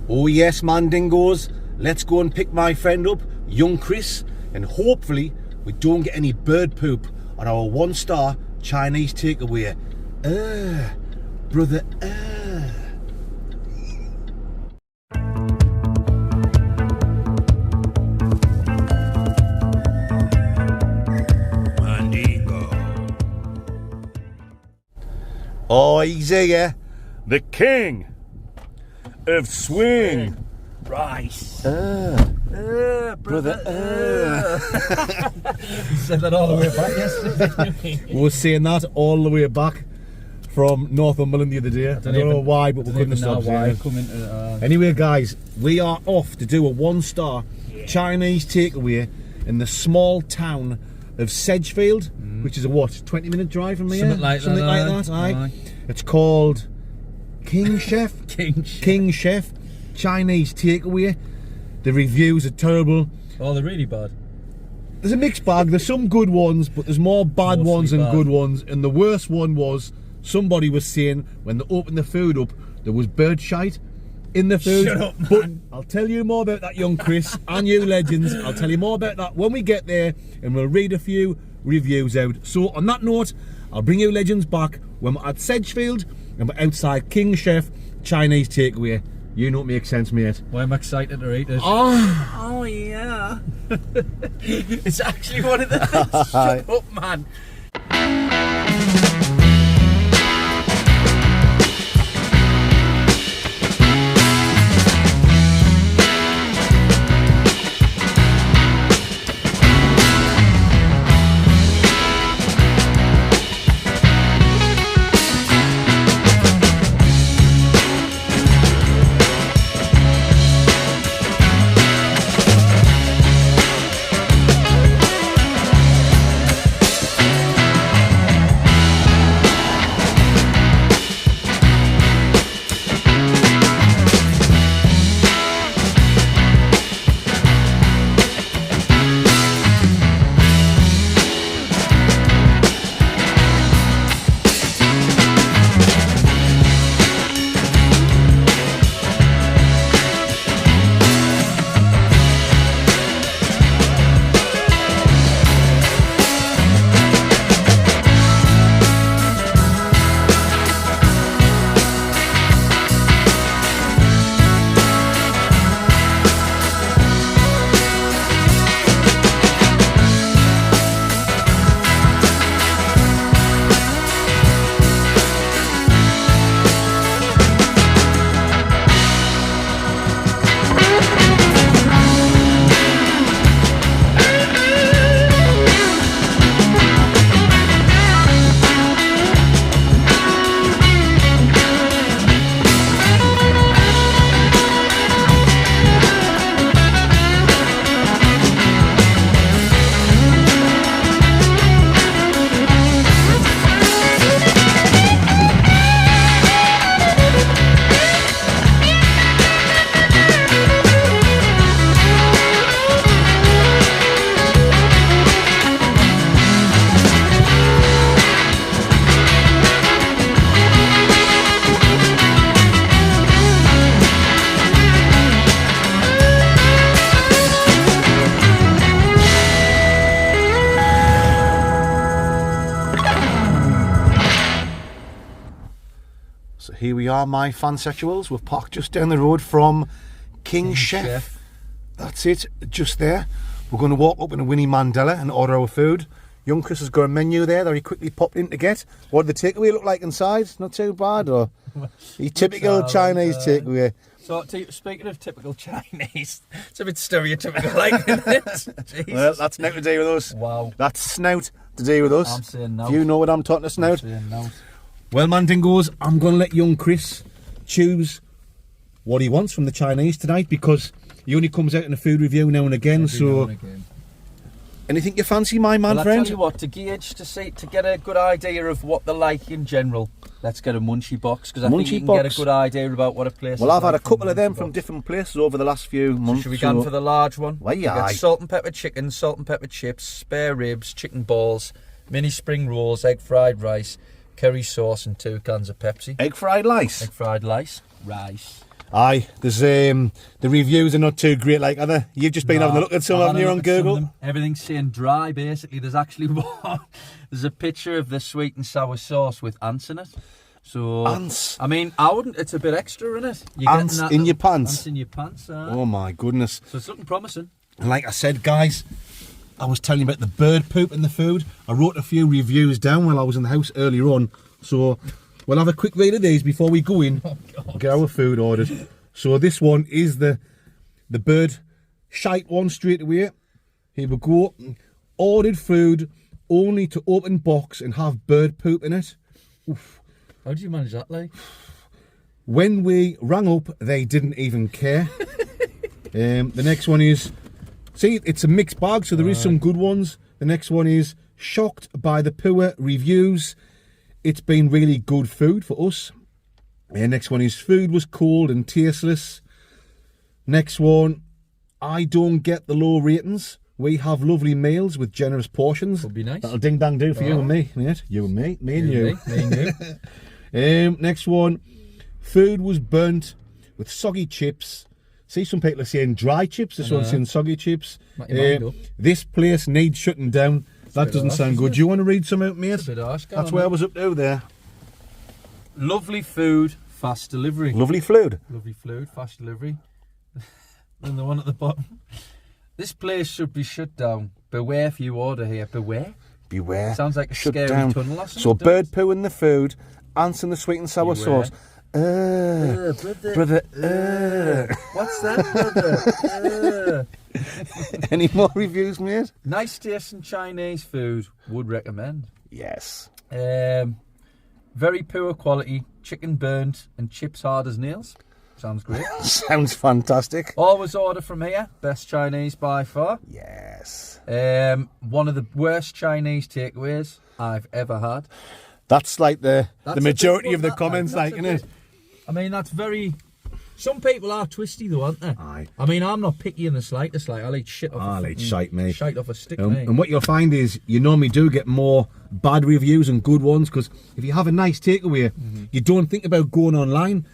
Oh yes, Mandingos, let's go and pick my friend up, young Chris, and hopefully we don't get any bird poop on our 1-star Chinese takeaway. Brother, Mandingo. Oh, he's here, the king of swing. Rice. Brother, Said that all the way back yesterday. We were saying that all the way back from Northumberland the other day. I don't know why, but we couldn't stop saying it. Anyway, guys, we are off to do a 1-star Chinese takeaway in the small town of Sedgefield, which is a 20-minute drive from here? Something like that. Aye. It's called King Chef. King Chef Chinese takeaway. The reviews are terrible. Oh, they're really bad. There's a mixed bag. There's some good ones, but there's more bad Mostly ones than bad. good ones. And the worst one was somebody was saying when they opened the food up, there was bird shite in the food. Shut up, But man. I'll tell you more about that, young Chris, and you legends. I'll tell you more about that when we get there, and we'll read a few reviews out. So on that note, I'll bring you legends back when we're at Sedgefield and we're outside King Chef Chinese takeaway. You know what makes sense, mate. Well, I'm excited to eat it. Oh, Yeah. It's actually one of the things. Shut up, man. So here we are, my fansexuals. We're parked just down the road from King Chef. That's it, just there. We're going to walk up in a Winnie Mandela and order our food. Young Chris has got a menu there that he quickly popped in to get. What did the takeaway look like inside? Not too bad, or the typical Chinese takeaway? So, speaking of typical Chinese, it's a bit stereotypical, like, isn't it? Well, that's now to do with us. Wow. That's snout to do with us. I'm saying no. If you know what I'm talking to, snout. I'm saying no. Well, Mandingos, I'm going to let young Chris choose what he wants from the Chinese tonight, because he only comes out in a food review now and again. Anything you fancy, my man, Well, friend? I tell you what, to gauge, to get a good idea of what they're like in general, let's get a munchie box, because I think you can get a good idea about what a place Well, is I've had like a couple of them munchie from box. different places over the last few months. Should we go for the large one? Why, We got aye. salt and pepper chicken, salt and pepper chips, spare ribs, chicken balls, mini spring rolls, egg fried rice, curry sauce, and 2 cans of Pepsi. Egg fried rice. Egg fried rice. Rice. Aye, there's the reviews are not too great, like, are they? You've just been having a look at some of them here on Google. Everything's saying dry, basically. There's actually one. There's a picture of the sweet and sour sauce with ants in it. So Ants? I mean, I wouldn't. It's a bit extra, isn't it? You're Ants getting that in your pants? Ants in your pants. Oh my goodness. So it's looking promising. And like I said, guys, I was telling you about the bird poop in the food. I wrote a few reviews down while I was in the house earlier on. So we'll have a quick read of these before we go in and get our food ordered. So this one is the bird shite one straight away. Here we go. Ordered food only to open box and have bird poop in it. Oof. How did you manage that, like? When we rang up, they didn't even care. The next one is, see, it's a mixed bag, so there is some good ones. The next one is shocked by the poor reviews. It's been really good food for us. Next one is food was cold and tasteless. Next one, I don't get the low ratings. We have lovely meals with generous portions. Would be nice. That'll ding dang do for you and me, mate. You and me, me and you. Me and you. Next one, food was burnt with soggy chips. See, some people are saying dry chips, this one's saying soggy chips. This place needs shutting down. That doesn't sound good. Do you want to read some out, mate? It's a bit harsh. That's where I was up to there. Lovely food, fast delivery. Lovely food. Lovely food, fast delivery. And the one at the bottom. This place should be shut down. Beware if you order here. Beware? Beware. Sounds like a Shut scary down. tunnel or something. So bird poo in the food, ants in the sweet and sour Beware. sauce. Brother. What's that, brother? Any more reviews, mate? Nice taste in Chinese food. Would recommend. Yes. Very poor quality. Chicken burnt and chips hard as nails. Sounds great. Sounds fantastic. Always order from here. Best Chinese by far. Yes. One of the worst Chinese takeaways I've ever had. That's like the That's majority a big of the one, comments, that's like, a isn't big- it? I mean, that's very... Some people are twisty though, aren't they? Aye. I mean, I'm not picky in the slightest. Like, I'll eat shit off I'll eat shite, mate. Shite off a stick, mate. And what you'll find is you normally do get more bad reviews and good ones, because if you have a nice takeaway, you don't think about going online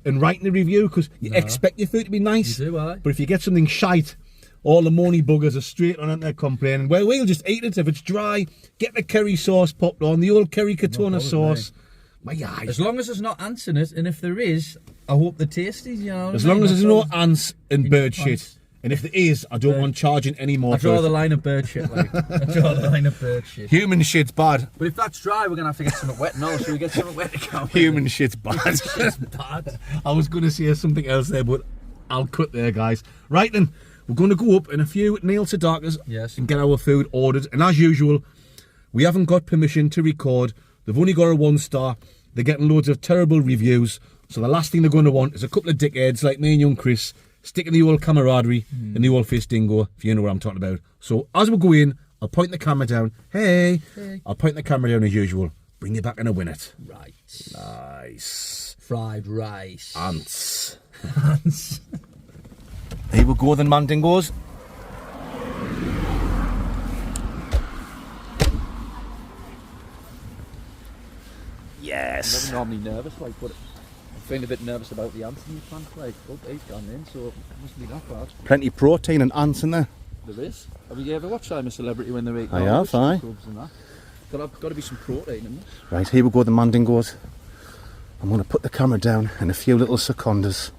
and writing a review, because you expect your food to be nice. You do, aye. But if you get something shite, all the money buggers are straight on it, they're complaining. Well, we'll just eat it. If it's dry, get the curry sauce popped on, the old curry katona sauce. My eyes. As long as there's not ants in it, and if there is, I hope the tasties, you know. As long as there's no ants and in bird your shit. pants. And if there is, I don't want charging any more. I draw for the it. line of bird shit, like. I draw the line of bird shit. Human shit's bad. But if that's dry, we're going to have to get something wet. No, should we get something wet to go with Human it? shit's bad. Shit's bad. I was going to say something else there, but I'll cut there, guys. Right then, we're going to go up in a few nail to darkers Yes. and get our food ordered. And as usual, we haven't got permission to record. They've only got a 1-star. They're getting loads of terrible reviews. So the last thing they're going to want is a couple of dickheads like me and young Chris sticking the old camaraderie and the old fist dingo, if you know what I'm talking about. So as we go in, I'll point the camera down. Hey. I'll point the camera down as usual. Bring you back in a minute. Right. Nice. Fried rice. Ants. Ants. Here we go then, Mandingos. Yes. I'm normally nervous, like, but I'm feeling a bit nervous about the ants in your plant, like. Oh, they've gone in, so it mustn't be that bad. Plenty of protein and ants in there. There is. Have you ever watched I'm a Celebrity when they're eating I have, aye. scrubs and that? Got to be some protein in there. Right, here we go, the Mandingos. I'm going to put the camera down and a few little secondas.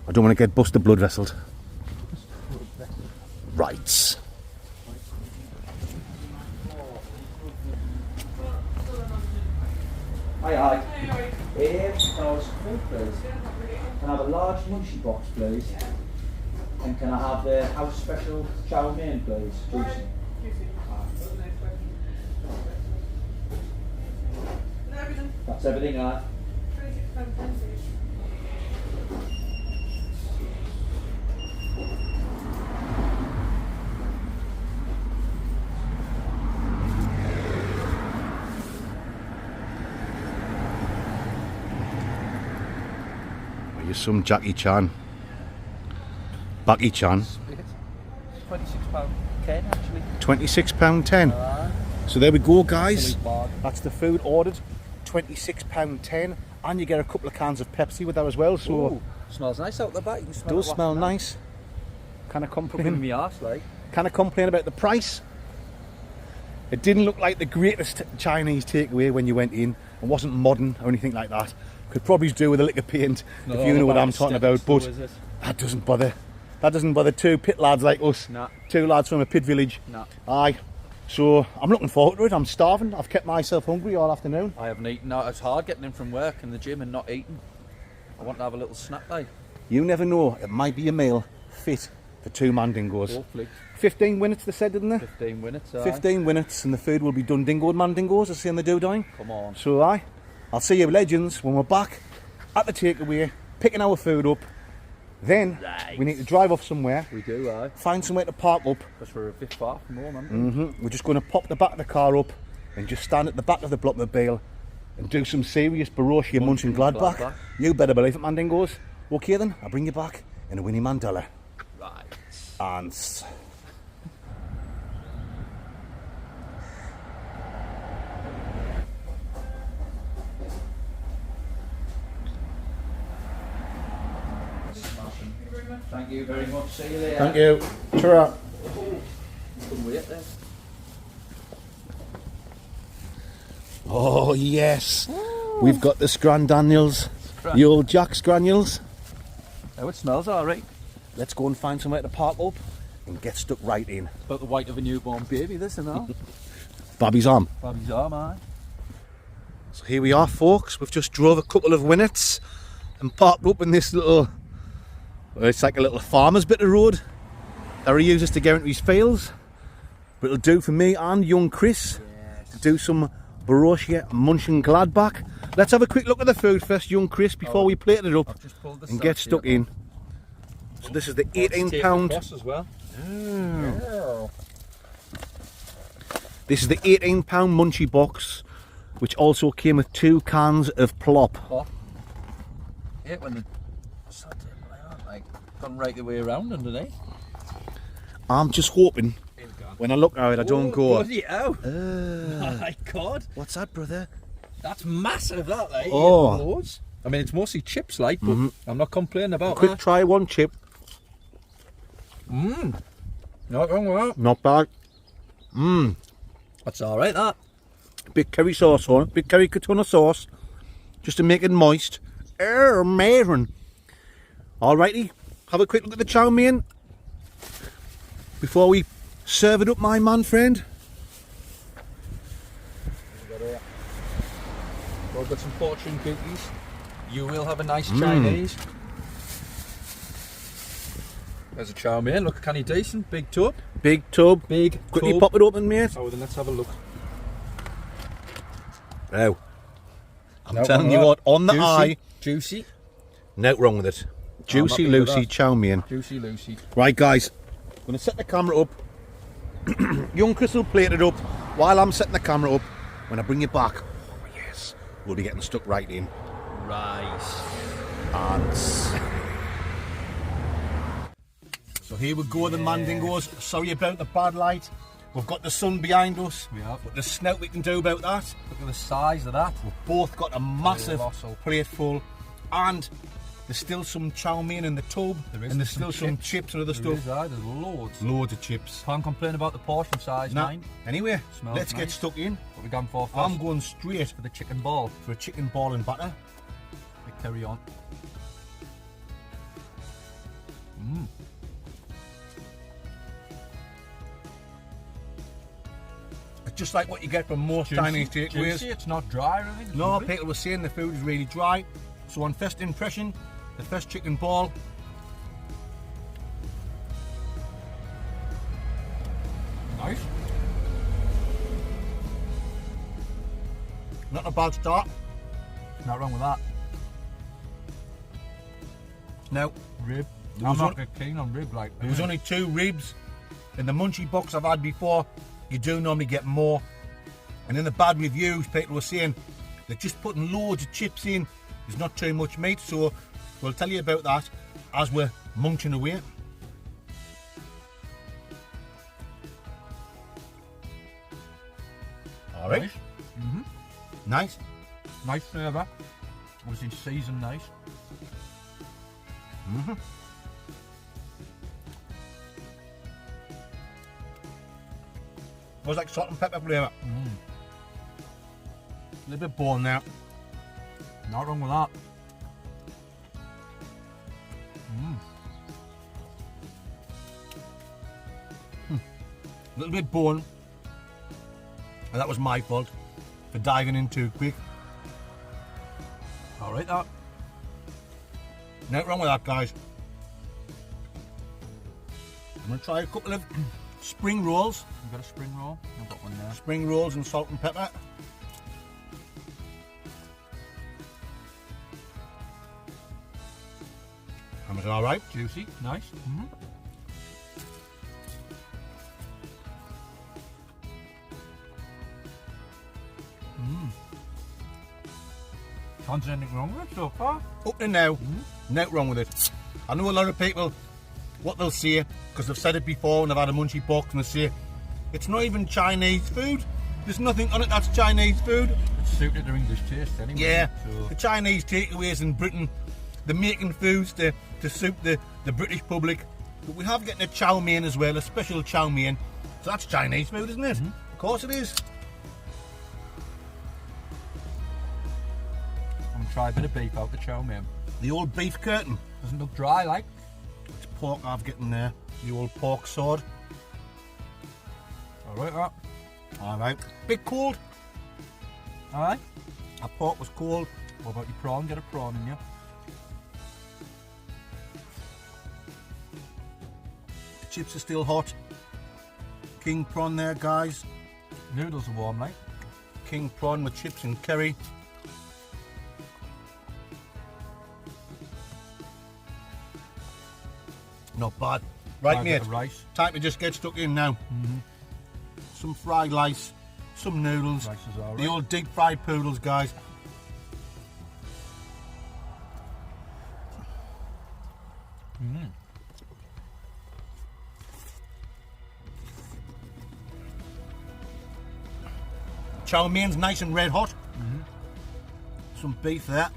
I don't want to get busted blood vesseled. Right. Aye. Can I have some food, please? Can I have a large munchie box, please? And can I have the house special chow mein, please? Juicy. That's everything, aye. You're some Jackie Chan. Bucky Chan. £26.10 actually. £26.10. So there we go, guys. That's the food ordered. £26.10. And you get a couple of cans of Pepsi with that as well. So Smells nice out the back. You can smell Does it smell wafting nice. Can I out. Cooking complain? me arse, like. Can I complain about the price? It didn't look like the greatest Chinese takeaway when you went in. It wasn't modern or anything like that. Could probably do with a lick of paint if you know what I'm talking about. But that doesn't bother. That doesn't bother two pit lads like us. Nah. Two lads from a pit village. Nah. Aye. So I'm looking forward to it. I'm starving. I've kept myself hungry all afternoon. I haven't eaten. No, it's hard getting in from work and the gym and not eating. I want to have a little snack, like. You never know. It might be a meal fit for two mandingos. Hopefully. 15 minutes they said, didn't they? 15 minutes. 15 minutes and the food will be done dingoed mandingos, as saying they do dying. Come on. So I'll see you legends when we're back at the takeaway, picking our food up. Then we need to drive off somewhere, We do, aye. find somewhere to park up. Because we're a bit far from home, aren't we? We're just going to pop the back of the car up and just stand at the back of the Blockmobile and do some serious Borussia Mönchengladbach. Gladbach. You better believe it, mandingos. Okay then, I'll bring you back in a Winnie Mandela. Right. And Thank you very much. See you later. thank you. Ta-ra. Couldn't wait there. Oh yes, we've got the Scrandaniels, the old Jack's Granules. Oh, it smells alright. Let's go and find somewhere to park up and get stuck right in. About the white of a newborn baby, this and all. Babby's arm. Baby's arm, aye. So here we are, folks. We've just drove a couple of minutes and parked up in this little, well, it's like a little farmer's bit of road that he uses to get into his fields. But it'll do for me and young Chris to do some Borussia Mönchengladbach. Let's have a quick look at the food first, young Chris, before we plate it up I've just pulled this and get stuck in. So this is the £18. as well. This is the £18 munchie box, which also came with 2 cans of plop. Oh. Yeah, when the like gone right the way around underneath. I'm just hoping when I look at it I don't go, Bloody hell. My God. what's that, brother? That's massive, that, like. Oh. Loads. I mean, it's mostly chips, like, but I'm not complaining about Quick that. try one chip. Not wrong with that. Not bad. That's alright, that. Bit curry sauce on it, bit curry katuna sauce, just to make it moist. Amazing. Alrighty, have a quick look at the chow mein before we serve it up, my man friend. We've got some fortune cookies. You will have a nice Chinese. There's a chow mein. Look, canny decent. Big tub. Big tub. Big Quickly tub. pop it open, mate. Oh, then let's have a look. Oh. I'm No, telling no, you no. what, on the Juicy. eye, Juicy. no wrong with it. Juicy happy with Lucy that. chow mein. Juicy Lucy. Right, guys, I'm going to set the camera up. Young Chris will plate it up while I'm setting the camera up. When I bring it back, oh yes, we'll be getting stuck right in. Right. And so here we go, the mandingos. Sorry about the bad light. We've got the sun behind us. We have. But there's snout we can do about that. Look at the size of that. We've both got a massive Colossal. plate full. And there's still some chow mein in the tub. There is. And there's still some chips and other There stuff. is, aye, there's loads. Loads of chips. Can't complain about the portion size, Nah. mine. Anyway, Smells let's get nice. stuck in. What we gone for first? I'm going straight For the chicken ball. for a chicken ball and batter. We carry on. It's just like what you get from most Chinese takeaways. Juicy, it's not dry or anything. It's No, lovely. people were saying the food is really dry. So on first impression, the first chicken ball. Nice. Not a bad start. Not wrong with that. Now, Rib. There I'm was not on- keen on rib like there was only 2 ribs. In the munchie box I've had before, you do normally get more. And in the bad reviews, people were saying they're just putting loads of chips in. There's not too much meat, so we'll tell you about that as we're munching away. All right. Nice. Nice. Nice flavour. Obviously seasoned nice. It was like salt and pepper flavour. A little bit bone there. Not wrong with that. A little bit bone. And that was my fault for diving in too quick. Alright, that. Nothing wrong with that, guys. I'm going to try a couple of spring rolls. You got a spring roll? I've got one there. Spring rolls and salt and pepper. And was it alright? Juicy, nice. Can't see anything wrong with it so far. Up to now, nothing wrong with it. I know a lot of people, what they'll say, because they've said it before and they've had a munchie box and they say, it's not even Chinese food. There's nothing on it that's Chinese food. It's suited their English taste anyway. Yeah, So, the Chinese takeaways in Britain, they're making foods to suit the British public. But we have getting a chow mein as well, a special chow mein. So that's Chinese food, isn't it? Of course it is. I'm gonna try a bit of beef out the chow mein. The old beef curtain. Doesn't look dry like. It's pork I've getting there. The old pork sword. Alright, that. Alright. Bit cold. Alright. Our pork was cold. What about your prawn? Get a prawn in you. The chips are still hot. King prawn there, guys. Noodles are warm, like. King prawn with chips and curry. Not bad. Right, I'll mate. get the rice. Time to just get stuck in now. Some fried rice, some noodles. Rice is alright. The old deep fried poodles, guys. Chow mein's nice and red hot. Some beef there.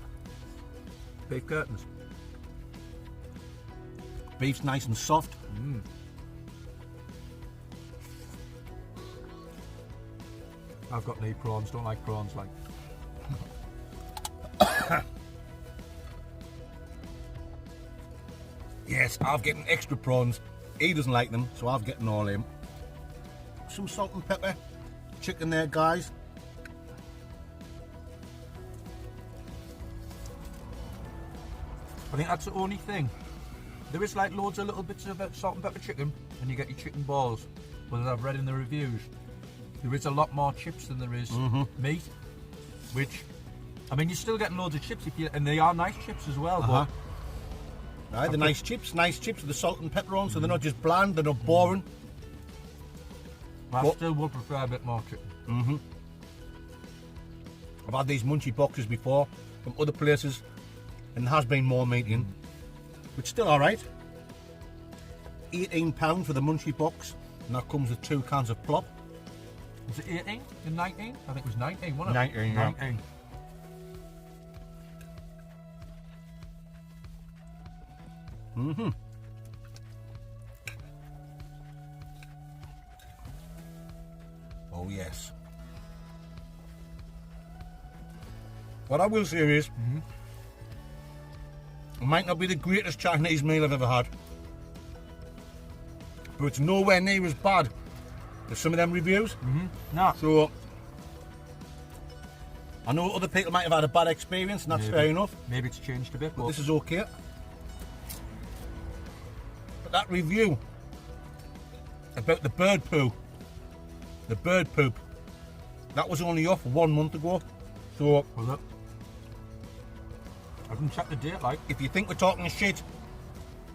Beef curtains. Beef's nice and soft. I've got no prawns, don't like prawns like. Yes, I've getting extra prawns. He doesn't like them, so I've getting all him. Some salt and pepper. Chicken there, guys. I think that's the only thing. There is like loads of little bits of salt and pepper chicken, and you get your chicken balls. But as I've read in the reviews, there is a lot more chips than there is meat. Which, I mean, you're still getting loads of chips, and they are nice chips as well. But Right, the nice chips with the salt and pepper on, so they're not just bland, they're not boring. I still would prefer a bit more chicken. I've had these munchie boxes before from other places, and there has been more meat in, but still alright. £18 for the munchie box, and that comes with 2 cans of plop. Was it 18 and 19? I think it was 19, wasn't it? 19, yeah. 19. Oh yes. What I will say is, it might not be the greatest Chinese meal I've ever had, but it's nowhere near as bad as some of them reviews. Nah. So, I know other people might have had a bad experience, and that's Maybe. fair enough, Maybe it's changed a bit, but but this is okay. But that review about the bird poop, that was only off 1 month ago. So, was it? I can check the date, like. if you think we're talking shit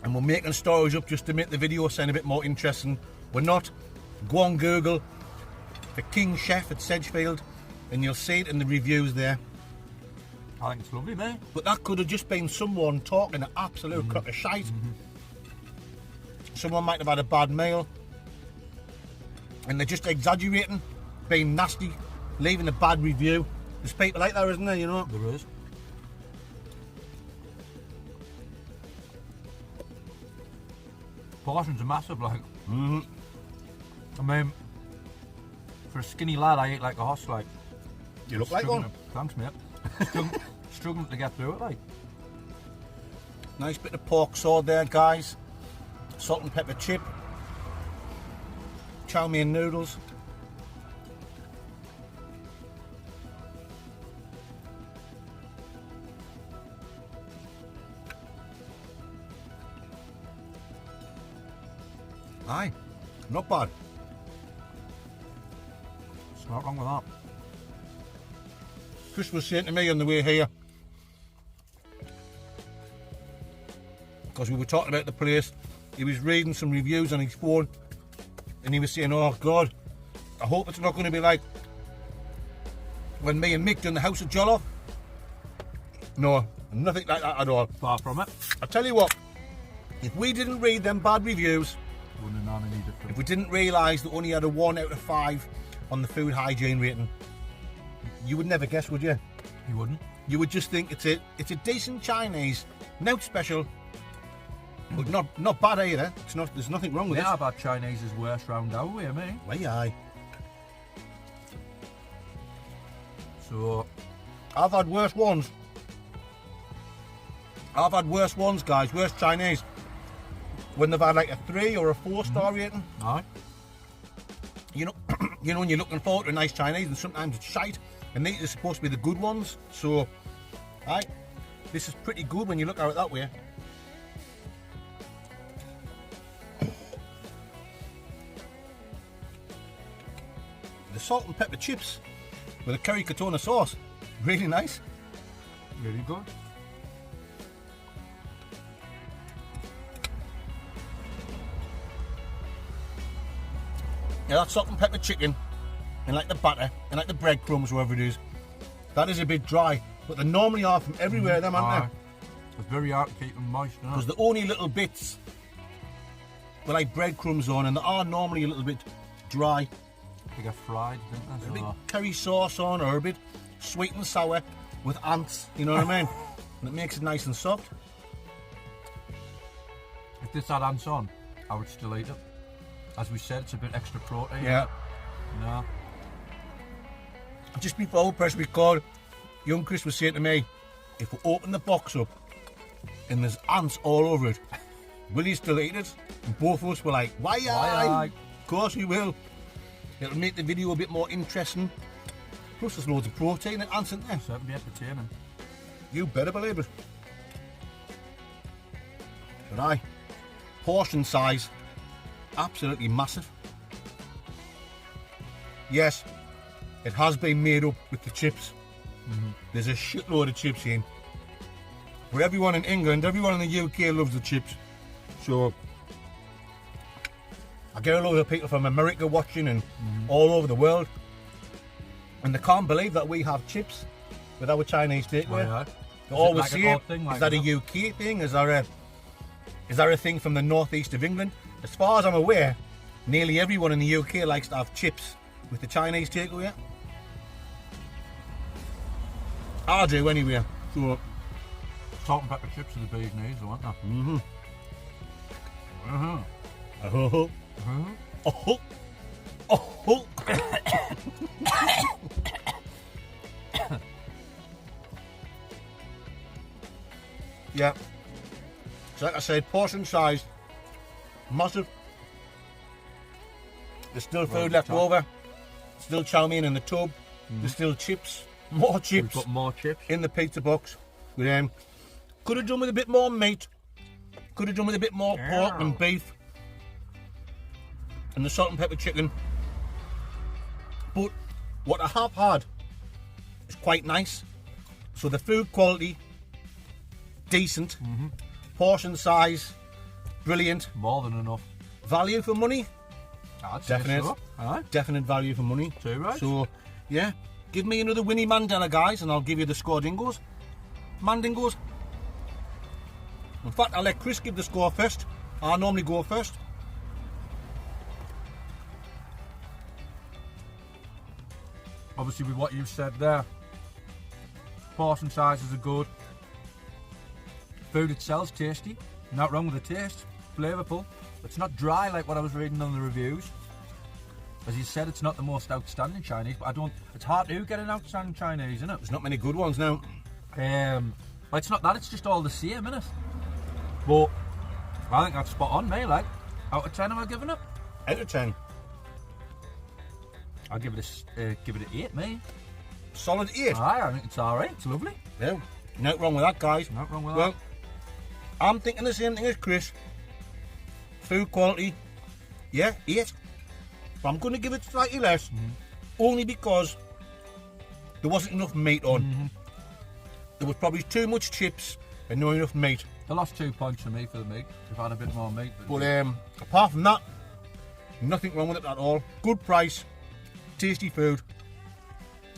and we're making stories up just to make the video sound a bit more interesting, we're not. Go on Google the King Chef at Sedgefield and you'll see it in the reviews there. I think it's lovely, mate. But that could have just been someone talking an absolute crock of shite. Someone might have had a bad meal and they're just exaggerating, being nasty, leaving a bad review. There's people like that, isn't there, you know? There is. portions are massive, like. I mean, for a skinny lad, I eat like a horse, like. You look like Struggling one. to- Thanks, mate. Struggling to get through it, like. Nice bit of pork sword there, guys. Salt and pepper chip. Chow mein noodles. Aye, not bad. It's not wrong with that. Chris was saying to me on the way here, because we were talking about the place, he was reading some reviews on his phone, and he was saying, oh God, I hope it's not going to be like when me and Mick done the House of Jollof. No, nothing like that at all. Far from it. I tell you what, if we didn't read them bad reviews, Wouldn't have known any different. if we didn't realise that only had a 1 out of 5 on the food hygiene rating, you would never guess, would you? You wouldn't. You would just think it's a decent Chinese, not special, but not bad either. It's not. There's nothing wrong with Yeah, it. I've had Chinese's worst round out with me. Aye, aye. So, I've had worse ones. I've had worse ones, guys. Worse Chinese. When they've had like a 3 or a 4-star rating. aye. You know, you know when you're looking forward to a nice Chinese, and sometimes it's shite, and these are supposed to be the good ones. So, aye, this is pretty good when you look at it that way. The salt and pepper chips with a curry katona sauce, really nice. Really good. Now that salt and pepper chicken, and like the batter, and like the breadcrumbs, whatever it is, that is a bit dry, but they normally are from everywhere, them, aren't Aye. It's very hard to keep them moist, isn't Because it? the only little bits were like breadcrumbs on, and they are normally a little bit dry. They get fried, don't A they? bit So, curry sauce on, or a bit sweet and sour with ants, you know what I mean? And it makes it nice and soft. if this had ants on, I would still eat it. As we said, it's a bit extra protein. Yeah. No. Just before we press record, young Chris was saying to me, if we open the box up and there's ants all over it, will you still eat it? And both of us were like, why aye? Of course we will. It'll make the video a bit more interesting. Plus there's loads of protein and ants in there. Certainly entertaining. You better believe it. But aye, portion size, absolutely massive. Yes, it has been made up with the chips. There's a shitload of chips in. For everyone in England, everyone in the UK loves the chips. So I get a load of people from America watching and all over the world. And they can't believe that we have chips with our Chinese takeaway. Aye, aye. They Is it always like say an it. odd thing, like Is that a that? UK thing? Is there a thing from the northeast of England? As far as I'm aware, nearly everyone in the UK likes to have chips with the Chinese takeaway. I do anyway. So, Salt and pepper chips are the bee's knees, aren't they? oh, Mm-hmm. oh, oh. Yeah. So like I said, portion size, massive. There's still food Right, left top. over. Still chow mein in the tub. There's still chips. More We've chips got more chips. in the pizza box. Could have done with a bit more meat. Could have done with a bit more pork and beef. And the salt and pepper chicken. But what I have had is quite nice. So the food quality, decent. Portion size, brilliant. More than enough. Value for money, I'd say Definite. so. Aye. definite value for money. Too right. So, yeah, give me another Winnie Mandela, guys, and I'll give you the score dingos. Mandingos. In fact, I'll let Chris give the score first. I normally go first. Obviously, with what you've said there, portion sizes are good. Food itself's tasty. Not wrong with the taste. flavourful. It's not dry like what I was reading on the reviews. As you said, it's not the most outstanding Chinese, but it's hard to get an outstanding Chinese, isn't it? There's not many good ones now. But it's not that, it's just all the same, isn't it? But I think that's spot on, mate. Like, out of 10 am I giving it? Out of 10. I'll give it an 8, mate. Solid 8. Aye, I think it's alright, it's lovely. No, nothing wrong with that, guys. Not wrong with Well, that. I'm thinking the same thing as Chris. Food quality, yeah, 8. But I'm going to give it slightly less, only because there wasn't enough meat on. There was probably too much chips and not enough meat. They lost 2 points for me for the meat. If I had a bit more meat. But apart from that, nothing wrong with it at all. Good price, tasty food.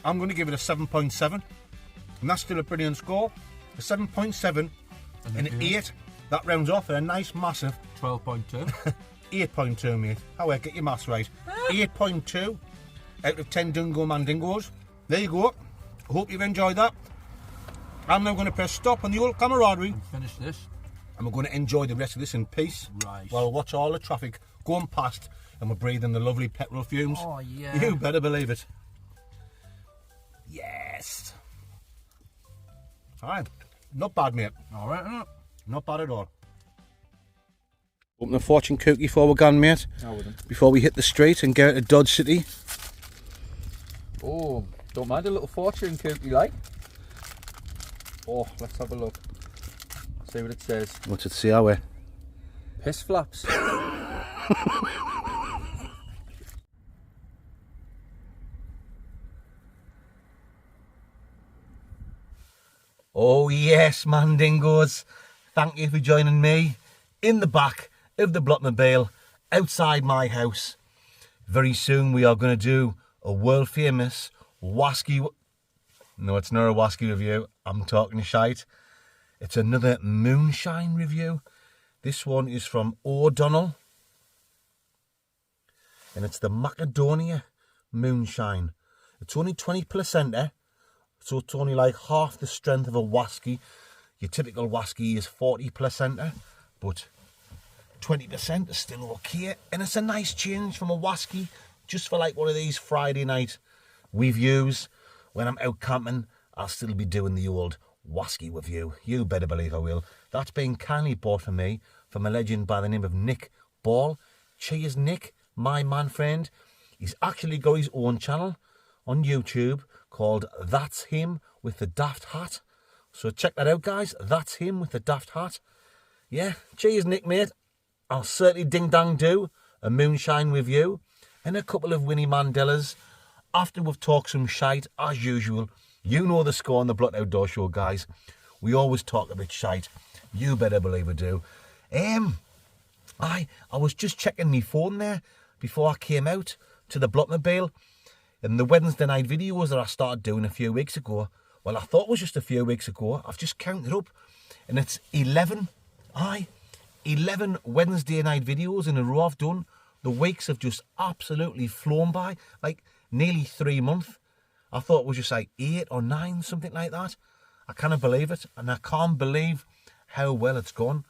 I'm going to give it a 7.7, and that's still a brilliant score. A 7.7 and an 8. That rounds off at a nice massive 12.2. 8.2, mate. How get your maths right. 8.2 out of 10 Dungo Mandingos. There you go. I hope you've enjoyed that. I'm now going to press stop on the old camaraderie, Finish this. and we're going to enjoy the rest of this in peace. Right. While we watch all the traffic going past, and we're breathing the lovely petrol fumes. Oh, yeah. You better believe it. Yes. Alright. Not bad, mate. Alright, isn't it? Not bad at all. Open the fortune cookie before we're gone, mate. Before we hit the street and get out of Dodge City. Oh, don't mind a little fortune cookie, like. Oh, let's have a look. See what it says. What's it say, our Piss flaps. Oh yes, Mandingos. Thank you for joining me in the back of the Blockmobile outside my house. Very soon we are going to do a world famous Wasky. No, it's not a Wasky review. I'm talking shite. It's another moonshine review. This one is from O'Donnell, and it's the Macedonia moonshine. It's only 20%, so it's only like half the strength of a Wasky. Your typical Wasky is 40%, but 20% is still okay, and it's a nice change from a Wasky, just for like one of these Friday night reviews. When I'm out camping, I'll still be doing the old Wasky review. You better believe I will. That's been kindly bought for me from a legend by the name of Nick Ball. Cheers, Nick, my man friend. He's actually got his own channel on YouTube called That's Him with the Daft Hat. So check that out, guys. That's him with the daft hat. Yeah, cheers, Nick, mate. I'll certainly ding-dang do a moonshine review and a couple of Winnie Mandelas after we've talked some shite, as usual. You know the score on the Blot Outdoor Show, guys. We always talk a bit shite. You better believe we do. I was just checking my phone there before I came out to the Blockmobile, and the Wednesday night videos that I started doing a few weeks ago, well, I thought it was just a few weeks ago. I've just counted up, and it's 11 Wednesday night videos in a row I've done. The weeks have just absolutely flown by, like nearly 3 months. I thought it was just like 8 or 9, something like that. I cannot believe it, and I can't believe how well it's gone.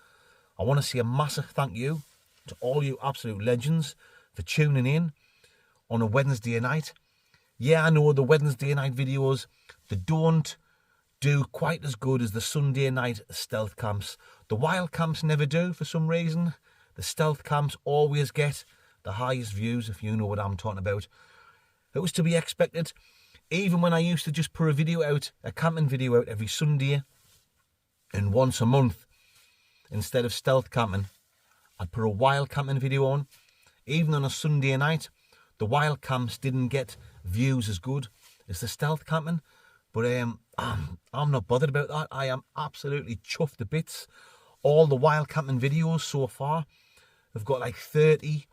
I want to say a massive thank you to all you absolute legends for tuning in on a Wednesday night. Yeah, I know the Wednesday night videos, they don't do quite as good as the Sunday night stealth camps. The wild camps never do for some reason. The stealth camps always get the highest views, if you know what I'm talking about. It was to be expected. Even when I used to just put a video out, a camping video out every Sunday and once a month, instead of stealth camping, I'd put a wild camping video on. Even on a Sunday night, the wild camps didn't get views as good as the stealth camping. But I'm not bothered about that. I am absolutely chuffed to bits. All the wild camping videos so far have got like 30,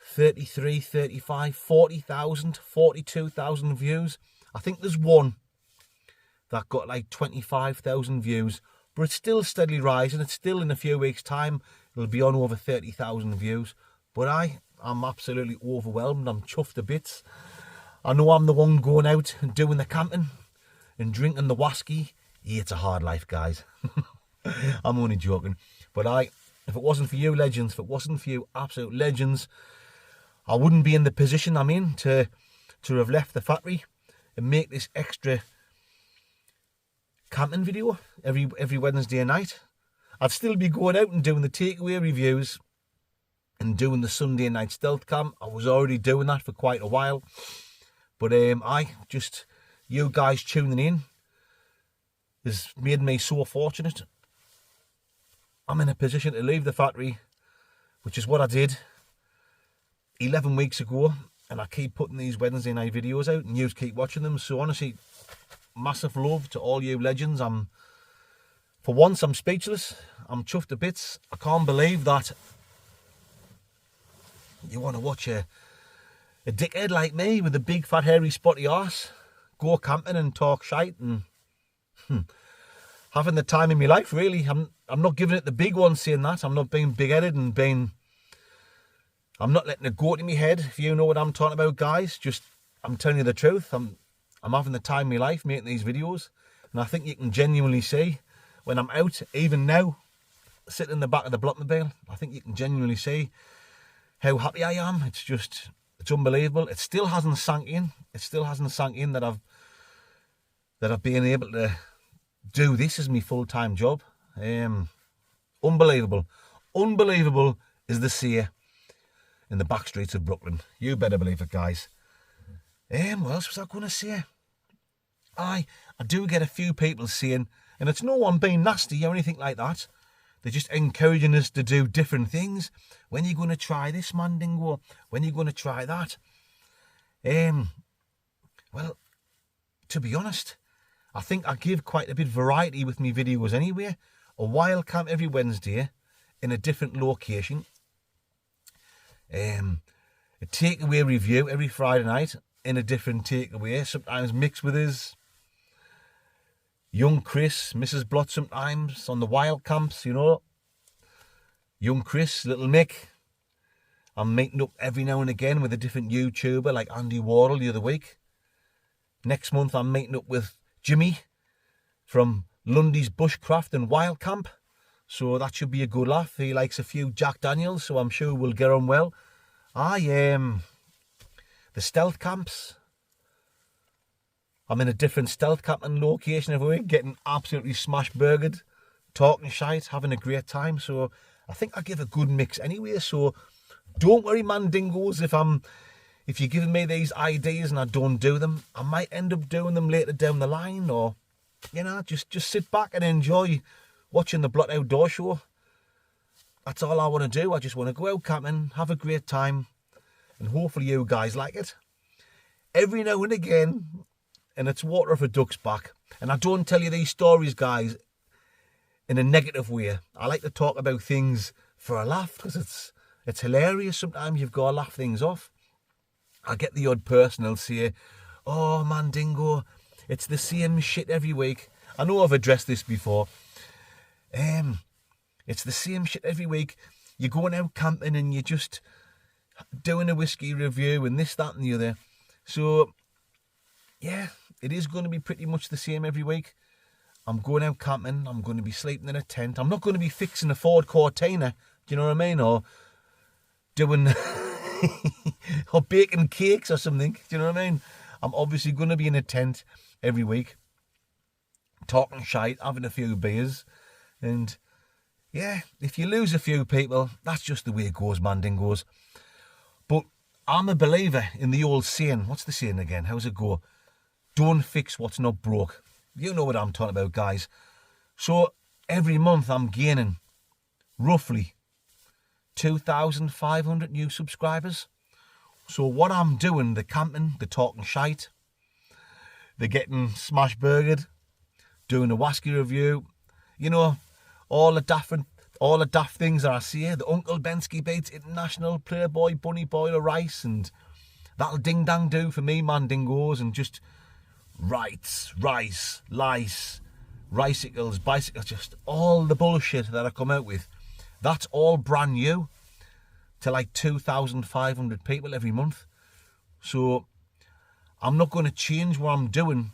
33, 35, 40,000, 42,000 views. I think there's one that got like 25,000 views, but it's still steadily rising. It's still in a few weeks' time, it'll be on over 30,000 views. But I'm absolutely overwhelmed. I'm chuffed to bits. I know I'm the one going out and doing the camping and drinking the Wasky. Yeah, it's a hard life, guys. I'm only joking. But If it wasn't for you legends, if it wasn't for you absolute legends, I wouldn't be in the position I'm in to have left the factory and make this extra camping video every Wednesday night. I'd still be going out and doing the takeaway reviews and doing the Sunday night stealth camp. I was already doing that for quite a while. But you guys tuning in has made me so fortunate. I'm in a position to leave the factory, which is what I did 11 weeks ago, and I keep putting these Wednesday night videos out and you keep watching them. So honestly, massive love to all you legends. For once, I'm speechless. I'm chuffed to bits. I can't believe that you want to watch a dickhead like me with a big fat hairy spotty arse go camping and talk shite and having the time in my life, really. I'm not giving it the big one saying that. I'm not being big-headed and I'm not letting it go to my head, if you know what I'm talking about, guys. I'm telling you the truth. I'm having the time of my life making these videos, and I think you can genuinely see when I'm out, even now, sitting in the back of the Blockmobile, I think you can genuinely see how happy I am. It's unbelievable. It still hasn't sunk in. It still hasn't sunk in that I've been able to do this as my full-time job. Unbelievable. Unbelievable is the sea in the back streets of Brooklyn. You better believe it, guys. What else was I going to say? I do get a few people saying, and it's no one being nasty or anything like that. They're just encouraging us to do different things. When are you going to try this, Mandingo? When are you going to try that? Well, to be honest, I think I give quite a bit of variety with my videos anyway. A wild camp every Wednesday in a different location. A takeaway review every Friday night in a different takeaway. Sometimes mixed with his young Chris, Mrs. Blot sometimes on the wild camps, you know. Young Chris, little Mick. I'm meeting up every now and again with a different YouTuber like Andy Wardle the other week. Next month I'm meeting up with Jimmy from Lundy's Bushcraft and Wild Camp. So that should be a good laugh. He likes a few Jack Daniels, so I'm sure we'll get on well. The stealth camps. I'm in a different stealth camping location every week, getting absolutely smashed burgered, talking shite, having a great time. So I think I give a good mix anyway. So don't worry, Mandingos, if you're giving me these ideas and I don't do them, I might end up doing them later down the line, or, you know, just sit back and enjoy watching the Blot Outdoor Show. That's all I want to do. I just want to go out camping, have a great time, and hopefully you guys like it. Every now and again, and it's water off a duck's back. And I don't tell you these stories, guys, in a negative way. I like to talk about things for a laugh, because it's hilarious. Sometimes you've got to laugh things off. I get the odd person who'll say, "Oh, Mandingo, it's the same shit every week." I know I've addressed this before. It's the same shit every week. You're going out camping and you're just doing a whiskey review and this, that and the other. So, yeah, it is going to be pretty much the same every week. I'm going out camping. I'm going to be sleeping in a tent. I'm not going to be fixing a Ford Cortina, do you know what I mean? Or doing... or baking cakes or something, do you know what I mean? I'm obviously going to be in a tent every week, talking shite, having a few beers, and yeah, if you lose a few people, that's just the way it goes, Mandingos. But I'm a believer in the old saying. What's the saying again? How's it go? Don't fix what's not broke. You know what I'm talking about, guys. So every month I'm gaining roughly 2,500 new subscribers. So what I'm doing, the camping, the talking shite, the getting smash burgered, doing a whiskey review, you know, all the daft things that I see, the Uncle Bensky Bates International, Playboy, Bunny Boiler Rice, and that'll ding dang do for me, Mandingos, and just rice, lice, ricicles, bicycles, just all the bullshit that I come out with. That's all brand new to like 2,500 people every month. So I'm not going to change what I'm doing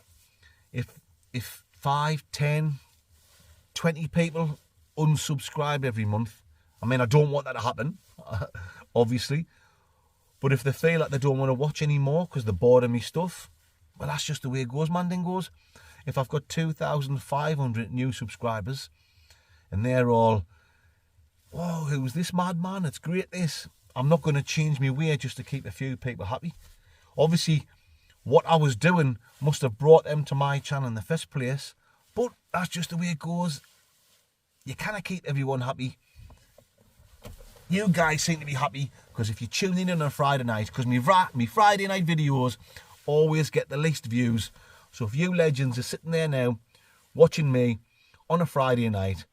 if 5, 10, 20 people unsubscribe every month. I mean, I don't want that to happen, obviously. But if they feel like they don't want to watch anymore because they're bored of me stuff, well, that's just the way it goes, Mandingos. If I've got 2,500 new subscribers and they're all, whoa, who's this madman? It's great, this. I'm not going to change my way just to keep a few people happy. Obviously, what I was doing must have brought them to my channel in the first place. But that's just the way it goes. You cannot keep everyone happy. You guys seem to be happy because if you tune in on a Friday night, because me Friday night videos always get the least views. So if you legends are sitting there now watching me on a Friday night,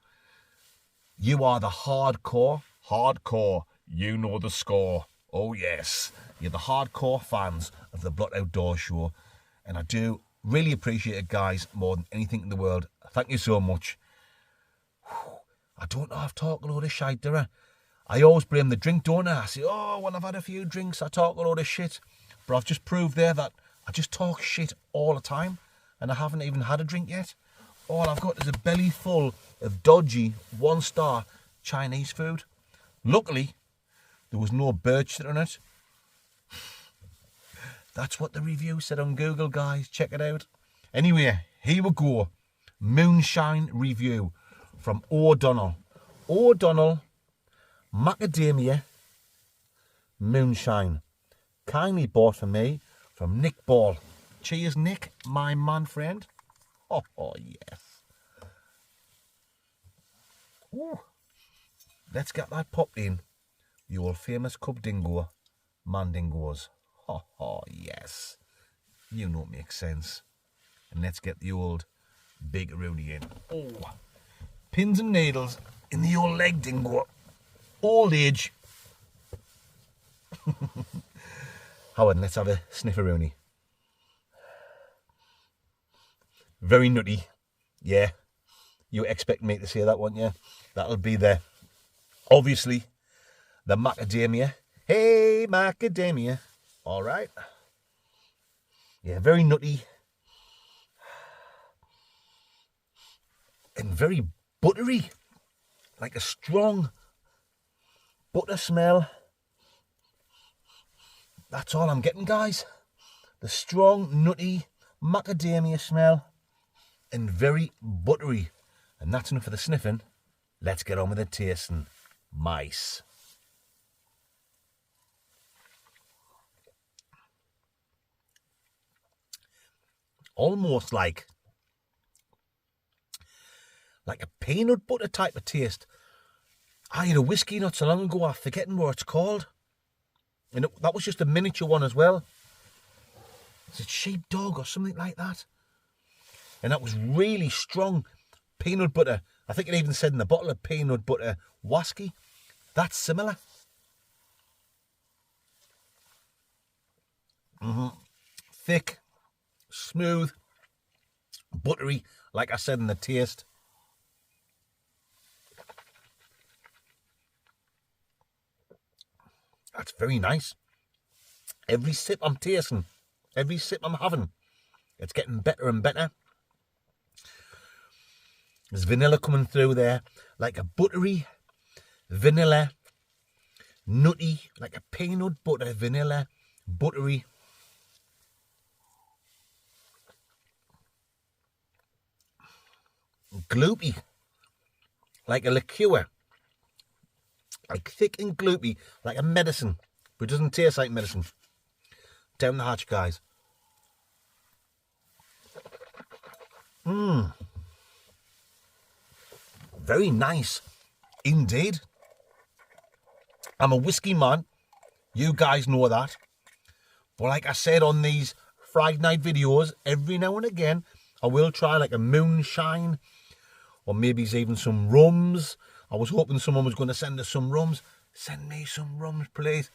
you are the hardcore. You know the score. Oh yes, you're the hardcore fans of the Blot Outdoors Show, and I do really appreciate it, guys, more than anything in the world. Thank you so much. I don't know if I've talked a load of shite, do I? I always blame the drink, don't I? I say, oh, when I've had a few drinks, I talk a load of shit. But I've just proved there that I just talk shit all the time, and I haven't even had a drink yet. All I've got is a belly full of dodgy, one-star Chinese food. Luckily, there was no birch in it. That's what the review said on Google, guys. Check it out. Anyway, here we go. Moonshine review from O'Donnell. O'Donnell Macadamia Moonshine. Kindly bought for me from Nick Ball. Cheers, Nick, my man friend. Oh yes. Ooh. Let's get that popped in. The old famous Cub Dingo, Mandingos. Oh yes. You know it makes sense. And let's get the old big Rooney in. Oh, pins and needles in the old leg dingo. Old age. Howard, let's have a snifferoonie. Very nutty. Yeah. You expect me to say that, won't you? That'll be there. Obviously, the macadamia. Hey, macadamia. All right. Yeah, very nutty. And very buttery. Like a strong butter smell. That's all I'm getting, guys. The strong, nutty macadamia smell. And very buttery. And that's enough for the sniffing. Let's get on with the tasting. Mice. Almost like a peanut butter type of taste. I had a whiskey not so long ago, I'm forgetting what it's called. And that was just a miniature one as well. Is it sheepdog or something like that? And that was really strong peanut butter. I think it even said in the bottle of peanut butter whiskey. That's similar. Thick, smooth, buttery, like I said in the taste. That's very nice. Every sip I'm tasting, every sip I'm having, it's getting better and better. There's vanilla coming through there, like a buttery, vanilla, nutty, like a peanut butter, vanilla, buttery. Gloopy, like a liqueur. Like thick and gloopy, like a medicine, but it doesn't taste like medicine. Down the hatch, guys. Very nice, indeed. I'm a whiskey man. You guys know that. But like I said on these Friday night videos, every now and again, I will try like a moonshine, or maybe even some rums. I was hoping someone was going to send us some rums. Send me some rums, please.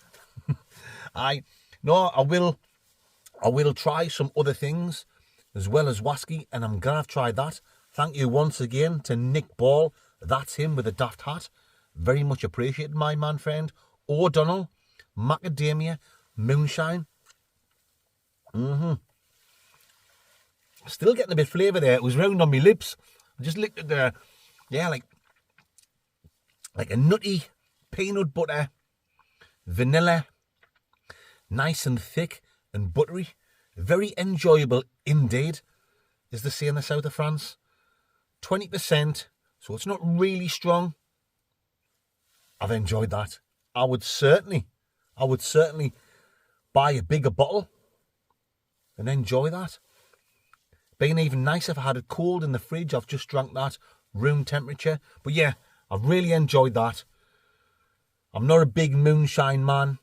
I will try some other things as well as whiskey, and I'm glad I've tried that. Thank you once again to Nick Ball. That's him with a daft hat. Very much appreciated, my man friend. O'Donnell, macadamia, moonshine. Still getting a bit of flavour there. It was round on my lips. I just licked it there. Yeah, like a nutty, peanut butter, vanilla, nice and thick and buttery. Very enjoyable indeed, as they say in the south of France. 20%, so it's not really strong. I've enjoyed that. I would certainly buy a bigger bottle and enjoy that. Been even nicer if I had it cold in the fridge. I've just drank that room temperature. But yeah, I've really enjoyed that. I'm not a big moonshine man,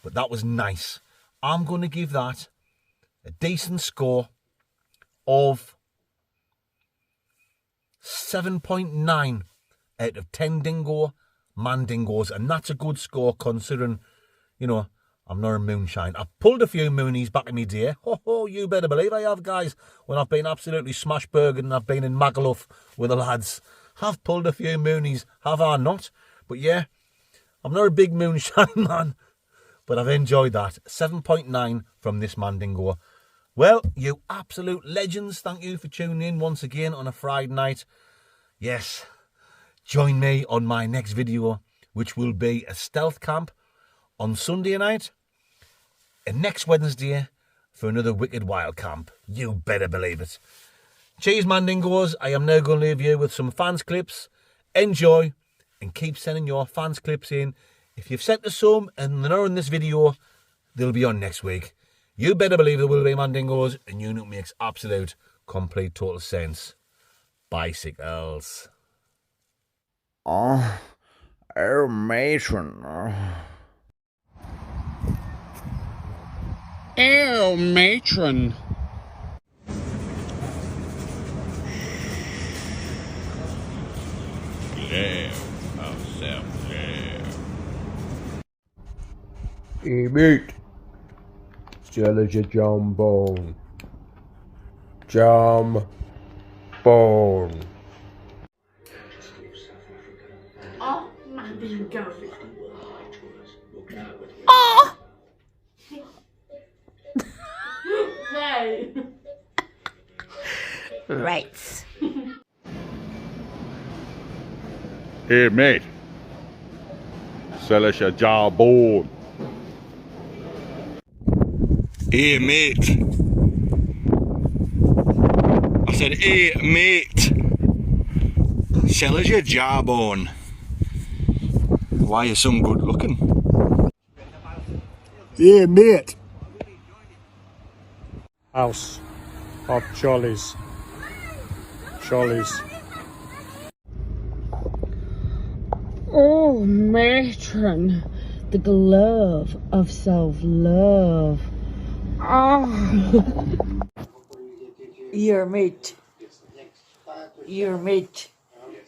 but that was nice. I'm going to give that a decent score of 7.9 out of 10 dingo mandingos, and that's a good score considering, you know, I'm not a moonshine. I've pulled a few moonies back in my day. Ho, you better believe I have, guys. When I've been absolutely smash-burgered and I've been in Magaluf with the lads. I've pulled a few moonies, have I not? But yeah, I'm not a big moonshine man, but I've enjoyed that. 7.9 from this mandingo. Well, you absolute legends, thank you for tuning in once again on a Friday night. Yes, join me on my next video, which will be a stealth camp on Sunday night, and next Wednesday for another Wicked Wild camp. You better believe it. Cheers, mandingos. I am now going to leave you with some fans clips. Enjoy, and keep sending your fans clips in. If you've sent us some and they're not in this video, they'll be on next week. You better believe there will be mandingos, and you know it makes absolute, complete, total sense. Bicycles. Oh, matron. Oh, matron. Hey mate, still as a jambone. Jambone. Oh, mandingo. Oh! No. Right. Hey mate, sell us a jawbone. Hey mate, I said hey mate, sell us your jawbone. Why are you so good looking? Yeah mate. House of Jollies. Jollies. Oh, matron, the glove of self-love. Oh. Your mate.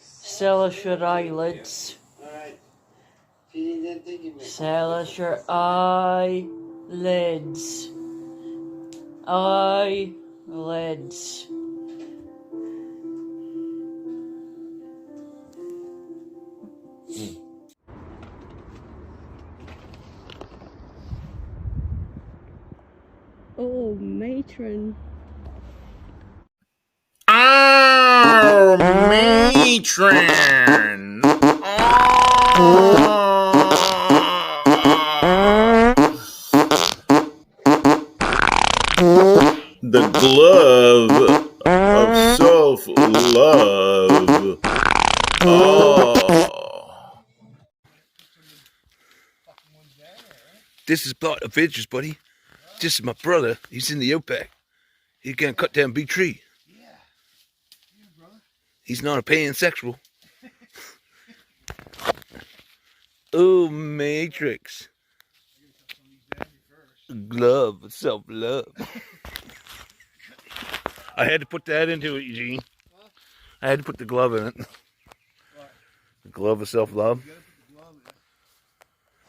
Sell us your eyelids. Sell us your eyelids. Eyelids. Oh, matron. Oh, matron. The glove of self-love. Oh. This is part of Ventures, buddy. This is my brother. He's in the outback. He's gonna cut down big tree. He's not a pansexual. Oh, Matrix. Glove of self-love. I had to put that into it, Eugene. I had to put the glove in it. The glove of self-love.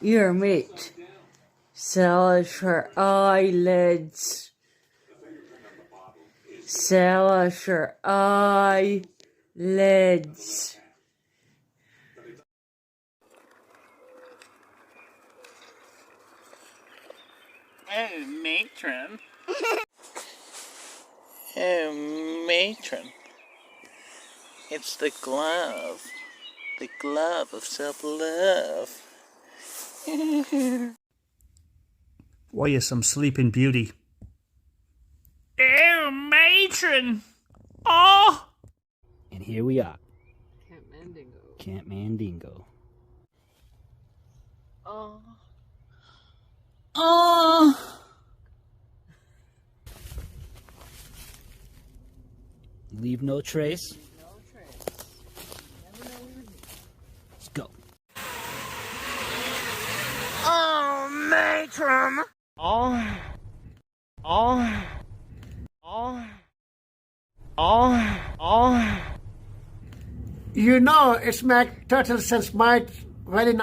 Your mate. Sell us your eyelids. Sell us your eyelids. Oh, matron. Oh, matron. It's the glove of self-love. Why, you some sleeping beauty. Oh, matron. Oh. And here we are. Camp Mandingo. Leave no trace. Let's go. Oh, matron. Oh. Oh. Oh. Oh. Oh. You know, it's my turtle sense might very nice.